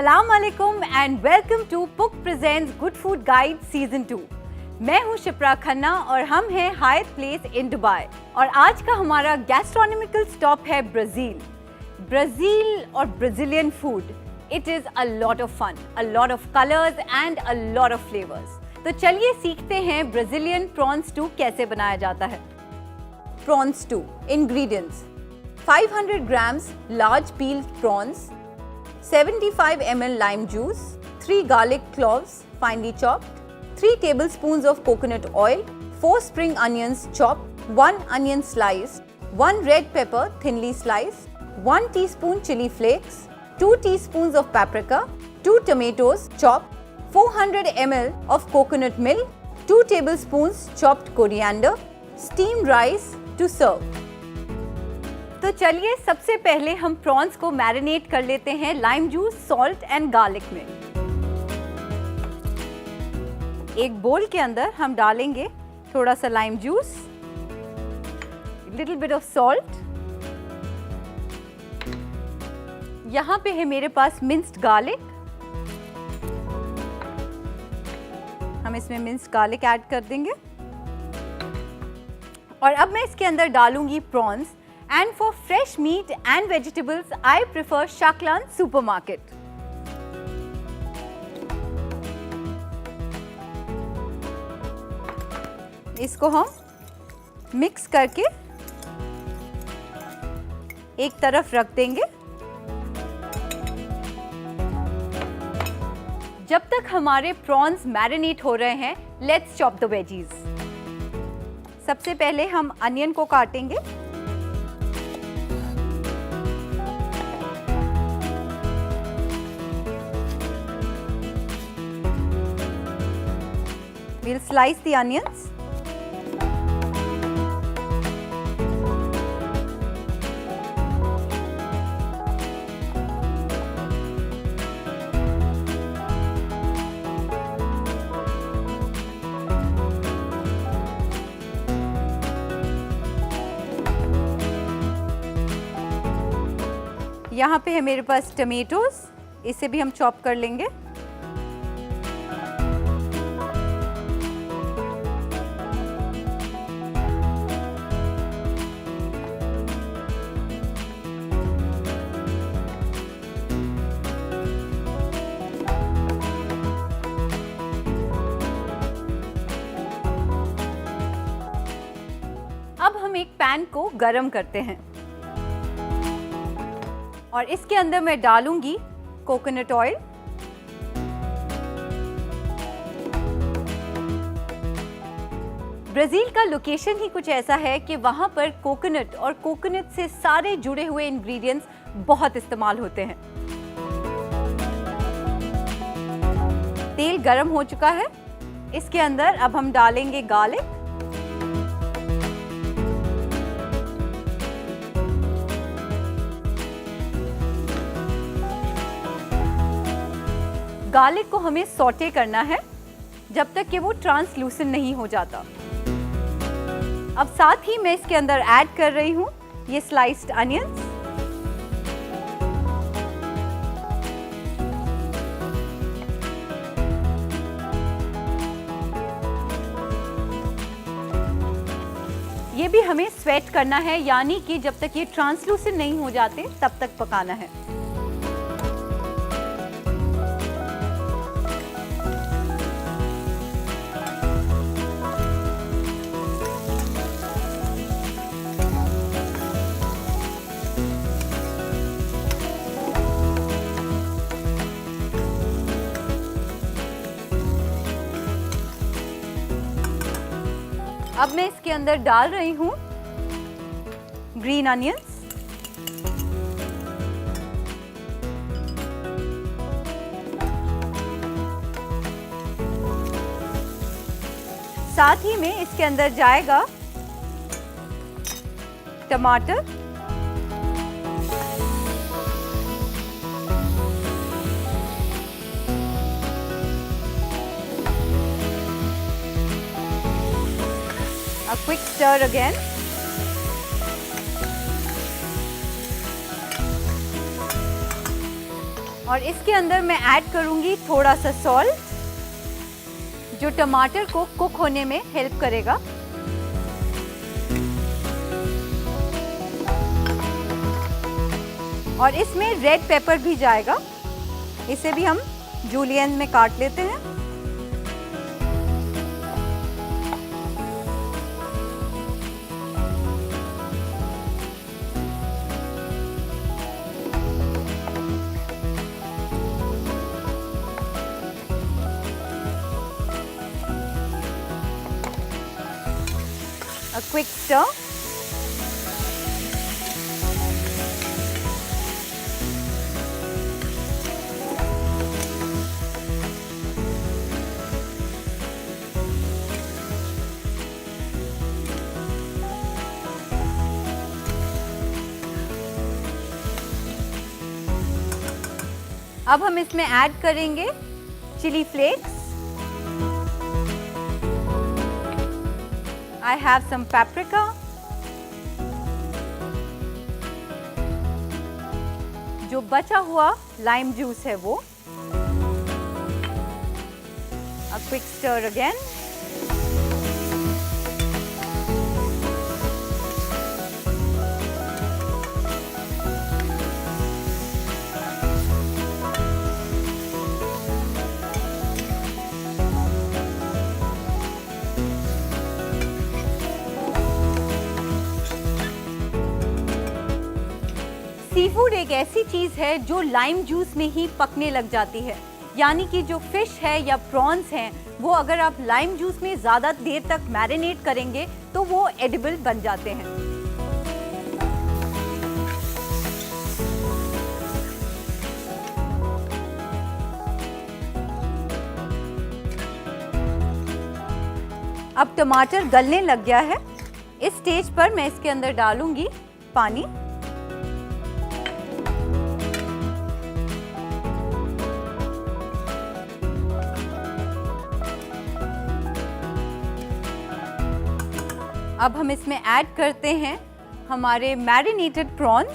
अस्सलाम वालेकुम and welcome to Puk presents good food guide season 2। मैं हूं शिप्रा खन्ना और हम हैं हायत प्लेस इन दुबई और आज का हमारा गैस्ट्रोनॉमिकल स्टॉप है ब्राज़ील। ब्राज़ील और Brazilian food, it is a lot of fun, a lot of colours and a lot of flavours. तो चलिए सीखते हैं ब्राज़ीलियन प्रॉन्स स्टू कैसे बनाया जाता है। Prawns stew ingredients: 500 grams large peeled prawns, 75 ml lime juice, 3 garlic cloves finely chopped, 3 tablespoons of coconut oil, 4 spring onions chopped, 1 onion sliced, 1 red pepper thinly sliced, 1 teaspoon chili flakes, 2 teaspoons of paprika, 2 tomatoes chopped, 400 ml of coconut milk, 2 tablespoons chopped coriander, steamed rice to serve। तो चलिए सबसे पहले हम prawns को marinate कर लेते हैं lime juice, salt and garlic में। एक बोल के अंदर हम डालेंगे थोड़ा सा lime juice, little bit of salt, यहाँ पे है मेरे पास मिंस्ड गार्लिक, हम इसमें मिंस्ड गार्लिक ऐड कर देंगे और अब मैं इसके अंदर डालूंगी prawns. And for fresh meat and vegetables, I prefer Shaklan supermarket. इसको हम मिक्स करके एक तरफ रख देंगे। जब तक हमारे प्रॉन्स मैरिनेट हो रहे हैं, लेट्स चॉप द वेजीज। सबसे पहले हम अनियन को काटेंगे। We'll slice the onions. यहाँ पे है मेरे पास टमेटोज, इसे भी हम चॉप कर लेंगे। अब हम एक पैन को गरम करते हैं और इसके अंदर मैं डालूंगी कोकोनट ऑयल। ब्राज़ील का लोकेशन ही कुछ ऐसा है कि वहां पर कोकोनट और कोकोनट से सारे जुड़े हुए इंग्रेडिएंट्स बहुत इस्तेमाल होते हैं। तेल गरम हो चुका है, इसके अंदर अब हम डालेंगे गार्लिक, गार्लिक को हमें सौटे करना है जब तक कि वो ट्रांसलूसेंट नहीं हो जाता। अब साथ ही मैं इसके अंदर ऐड कर रही हूं ये स्लाइस्ड अनियंस, ये भी हमें स्वेट करना है, यानी कि जब तक ये ट्रांसलूसेंट नहीं हो जाते तब तक पकाना है। अब मैं इसके अंदर डाल रही हूं ग्रीन अनियंस, साथ ही में इसके अंदर जाएगा टमाटर, a quick stir again. और इसके अंदर मैं ऐड करूंगी थोड़ा सा सॉल्ट, जो टमाटर को कुक होने में हेल्प करेगा। और इसमें रेड पेपर भी जाएगा, इसे भी हम जूलियन में काट लेते हैं। A quick stir. अब हम इसमें ऐड करेंगे chilli flakes. I have some paprika, जो बचा हुआ लाइम जूस है वो। A quick stir again. Seafood एक ऐसी चीज है जो लाइम जूस में ही पकने लग जाती है, यानी कि जो फिश है या प्रॉन्स हैं वो अगर आप लाइम जूस में ज़्यादा देर तक मैरिनेट करेंगे तो वो एडिबल बन जाते हैं। अब टमाटर गलने लग गया है। इस स्टेज पर मैं इसके अंदर डालूंगी पानी। अब हम इसमें ऐड करते हैं हमारे मैरिनेटेड प्रॉन्स।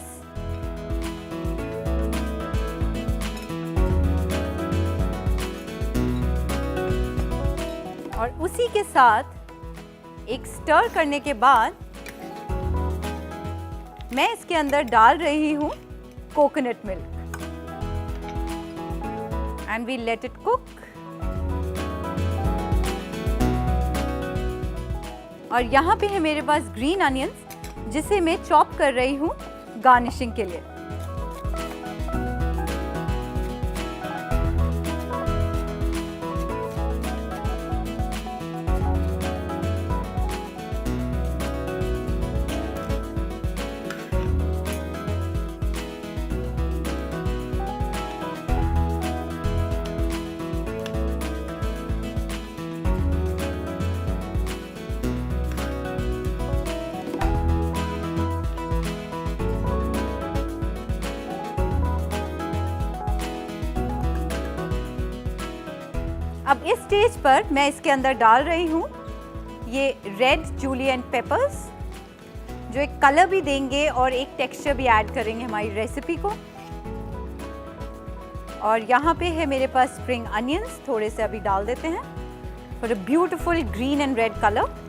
और उसी के साथ एक स्टर करने के बाद मैं इसके अंदर डाल रही हूं coconut milk and we let it cook. और यहाँ पे है मेरे पास ग्रीन अनियंस, जिसे मैं चॉप कर रही हूँ गार्निशिंग के लिए। अब इस स्टेज पर मैं इसके अंदर डाल रही हूँ ये रेड जूलियन पेपर्स, जो एक कलर भी देंगे और एक टेक्सचर भी ऐड करेंगे हमारी रेसिपी को। और यहाँ पे है मेरे पास स्प्रिंग अनियंस, थोड़े से अभी डाल देते हैं for a beautiful green and red colour.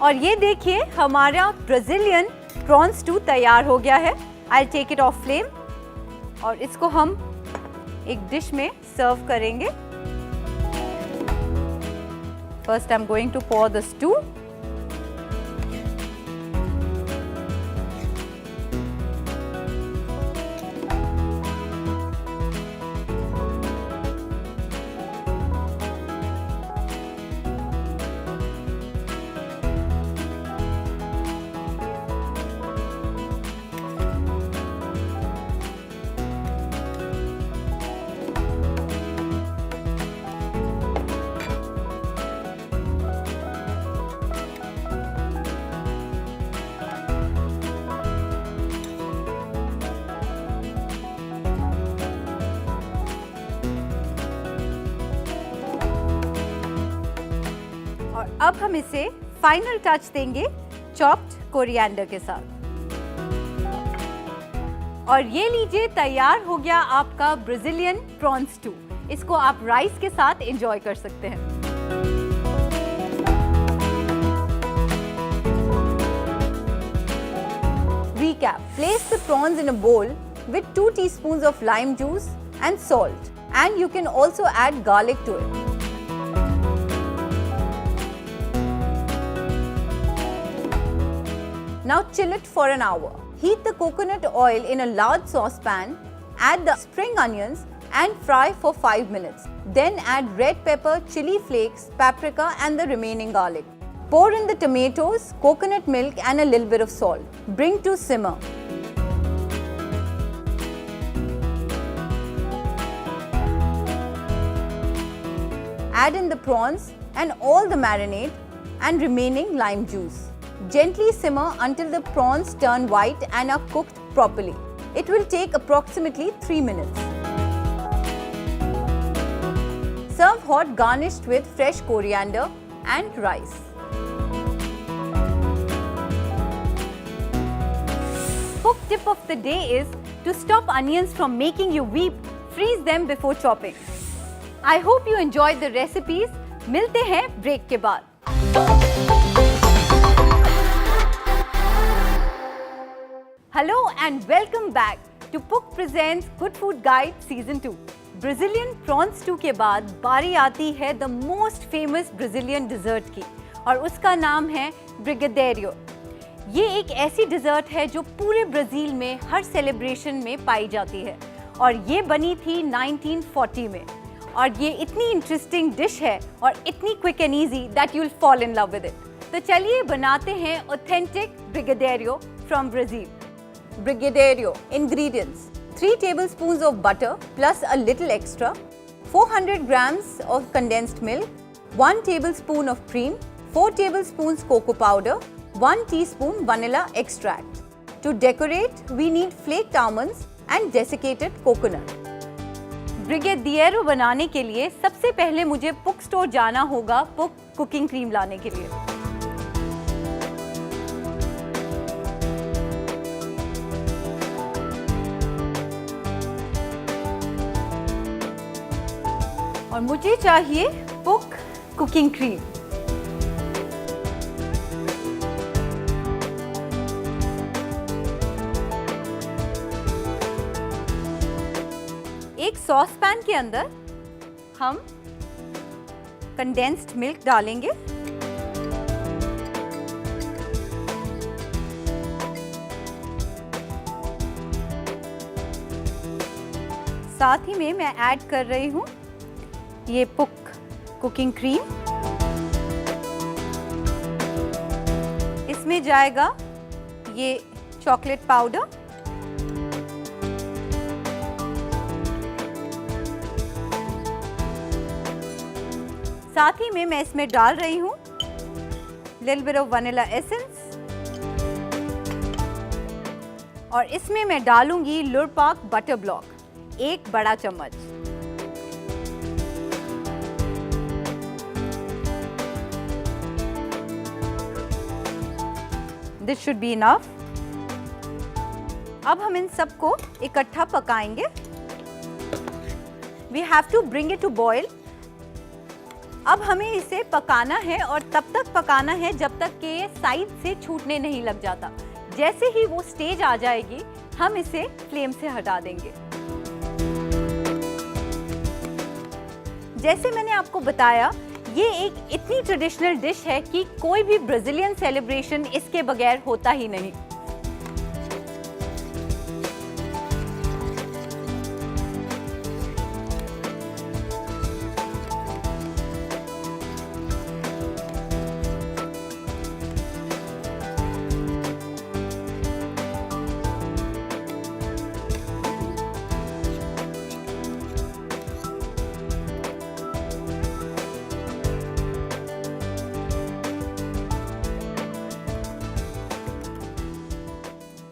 और ये देखिए हमारा ब्राज़ीलियन प्रॉन स्टू तैयार हो गया है। I take it off flame और इसको हम एक डिश में सर्व करेंगे। First I am going to pour the stew. अब हम इसे फाइनल टच देंगे चॉप्ड कोरिएंडर के साथ। और ये लीजिए, तैयार हो गया आपका ब्राजीलियन प्रॉन स्टू। इसको आप राइस के साथ एंजॉय कर सकते हैं। Recap: place the prawns in a bowl with 2 teaspoons of lime juice and salt, and you can also add garlic to it. Now chill it for an hour. Heat the coconut oil in a large saucepan, add the spring onions and fry for 5 minutes. Then add red pepper, chili flakes, paprika and the remaining garlic. Pour in the tomatoes, coconut milk and a little bit of salt. Bring to simmer. Add in the prawns and all the marinade and remaining lime juice. Gently simmer until the prawns turn white and are cooked properly. It will take approximately 3 minutes. Serve hot, garnished with fresh coriander and rice. Cook tip of the day is to stop onions from making you weep, freeze them before chopping. I hope you enjoyed the recipes. मिलते हैं break के बाद। Hello and welcome back to Puk Presents Good Food Guide Season 2. Brazilian prawn stew के बाद बारी आती है the most famous Brazilian dessert की, और उसका नाम है Brigadeiro. ये एक ऐसी डिज़र्ट है जो पूरे ब्राज़ील में हर सेलिब्रेशन में पाई जाती है, और ये बनी थी 1940 में। और ये इतनी इंटरेस्टिंग डिश है और इतनी quick and easy that you will fall in love with it. तो चलिए बनाते हैं authentic brigadeiro from Brazil. Brigadeiro ingredients: 3 tablespoons of butter plus a little extra, 400 grams of condensed milk, 1 tablespoon of cream, 4 tablespoons cocoa powder, 1 teaspoon vanilla extract. To decorate, we need flaked almonds and desiccated coconut. ब्रिगेडिएरो बनाने के लिए सबसे पहले मुझे पुक store जाना होगा पुक कुकिंग क्रीम लाने के लिए। और मुझे चाहिए पुक कुकिंग क्रीम। एक सॉस पैन के अंदर हम कंडेंस्ड मिल्क डालेंगे, साथ ही में मैं ऐड कर रही हूँ ये पुक कुकिंग क्रीम। इसमें जाएगा ये चॉकलेट पाउडर, साथ ही में मैं इसमें डाल रही हूँ little bit of vanilla essence, और इसमें मैं डालूंगी लुरपाक बटर ब्लॉक, 1 बड़ा चम्मच। This should be enough. अब हम इन सबको इकट्ठा पकाएंगे। We have to bring it to boil. अब हमें इसे पकाना है, और तब तक पकाना है जब तक कि ये साइड से छूटने नहीं लग जाता। जैसे ही वो स्टेज आ जाएगी, हम इसे फ्लेम से हटा देंगे। जैसे मैंने आपको बताया, ये एक इतनी ट्रेडिशनल डिश है कि कोई भी ब्राज़ीलियन सेलिब्रेशन इसके बगैर होता ही नहीं।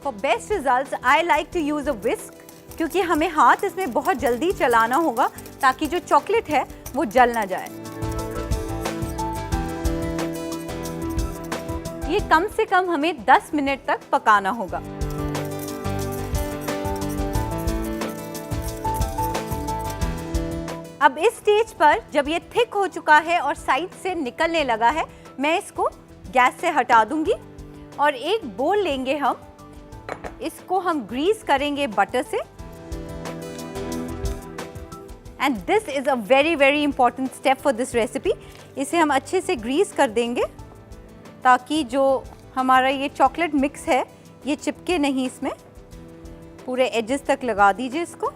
For best results, I like to use a whisk, क्योंकि हमें हाथ इसमें बहुत जल्दी चलाना होगा ताकि जो चॉकलेट है वो जल ना जाए। ये कम से कम हमें 10 मिनट तक पकाना होगा। अब इस स्टेज पर जब ये थिक हो चुका है और साइड से निकलने लगा है, मैं इसको गैस से हटा दूंगी और एक बोल लेंगे हम। इसको हम ग्रीस करेंगे बटर से। And this is a very important step for this recipe. इसे हम अच्छे से ग्रीस कर देंगे ताकि जो हमारा ये चॉकलेट मिक्स है ये चिपके नहीं इसमें। पूरे एजेस तक लगा दीजिए इसको।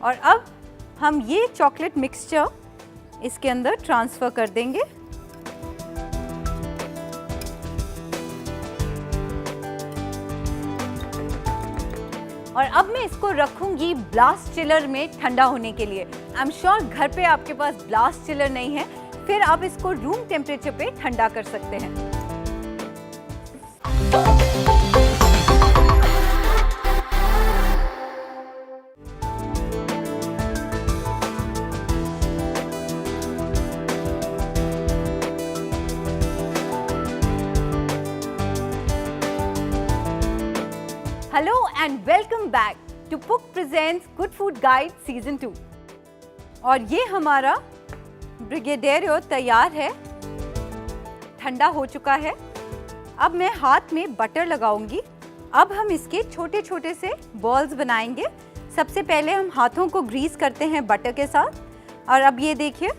और अब हम ये चॉकलेट मिक्सचर इसके अंदर ट्रांसफ़र कर देंगे। और अब मैं इसको रखूंगी ब्लास्ट चिलर में ठंडा होने के लिए। आई एम श्योर घर पे आपके पास ब्लास्ट चिलर नहीं है, फिर आप इसको रूम टेम्परेचर पे ठंडा कर सकते हैं। Hello and welcome back to Puk presents good food guide season 2। और ये हमारा ब्रिगेडेरियो तैयार है, ठंडा हो चुका है। अब मैं हाथ में बटर लगाऊंगी। अब हम इसके छोटे छोटे से बॉल्स बनाएंगे। सबसे पहले हम हाथों को ग्रीस करते हैं बटर के साथ। और अब ये देखिए,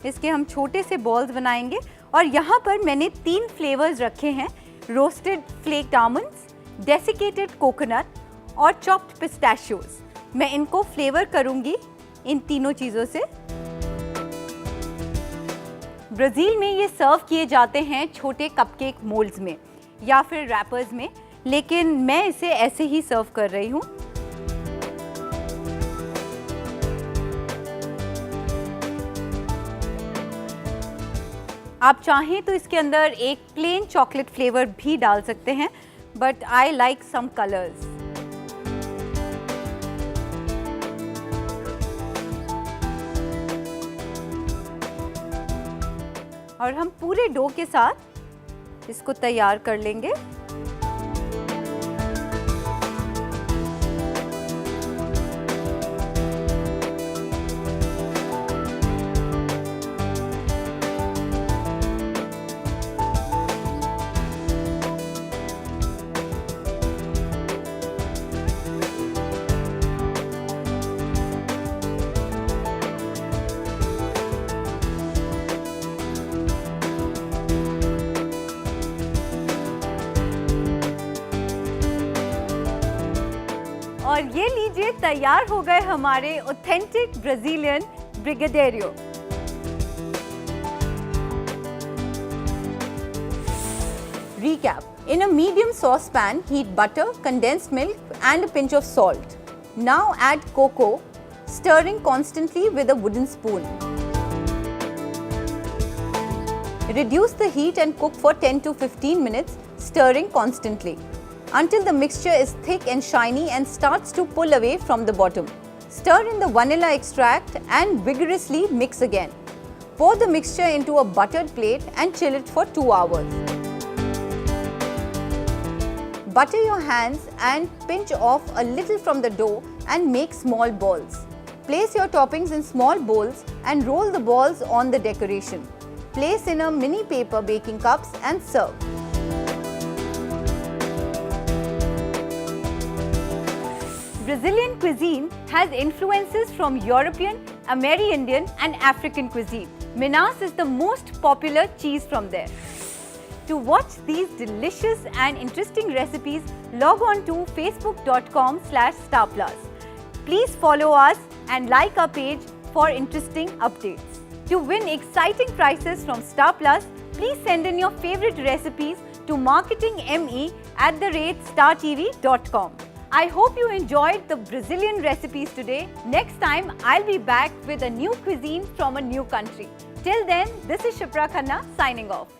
इसके हम छोटे से बॉल्स बनाएंगे। और यहाँ पर मैंने 3 फ्लेवर्स रखे हैं, रोस्टेड फ्लेक्ड आमंड्स, डेसिकेटेड कोकोनट और चॉप्ड पिस्ताशियोज। मैं इनको फ्लेवर करूंगी इन तीनों चीज़ों से। ब्राज़ील में ये सर्व किए जाते हैं छोटे कपकेक मोल्ड्स में या फिर रैपर्स में, लेकिन मैं इसे ऐसे ही सर्व कर रही हूँ। आप चाहें तो इसके अंदर एक प्लेन चॉकलेट फ्लेवर भी डाल सकते हैं, but I like some colors. और हम पूरे डो के साथ इसको तैयार कर लेंगे। और ये लीजिए, तैयार हो गए हमारे authentic Brazilian brigadeiro. Recap: in a medium saucepan, heat butter, condensed milk and a pinch of salt. Now add cocoa, stirring constantly with a wooden spoon. Reduce the heat and cook for 10 to 15 minutes, stirring constantly, until the mixture is thick and shiny and starts to pull away from the bottom. Stir in the vanilla extract and vigorously mix again. Pour the mixture into a buttered plate and chill it for 2 hours. Butter your hands and pinch off a little from the dough and make small balls. Place your toppings in small bowls and roll the balls on the decoration. Place in a mini paper baking cups and serve. Brazilian cuisine has influences from European, Amerindian and African cuisine. Minas is the most popular cheese from there. To watch these delicious and interesting recipes, log on to facebook.com/starplus. Please follow us and like our page for interesting updates. To win exciting prizes from Star Plus, please send in your favorite recipes to marketingme@startv.com. I hope you enjoyed the Brazilian recipes today. Next time, I'll be back with a new cuisine from a new country. Till then, this is Shipra Khanna signing off.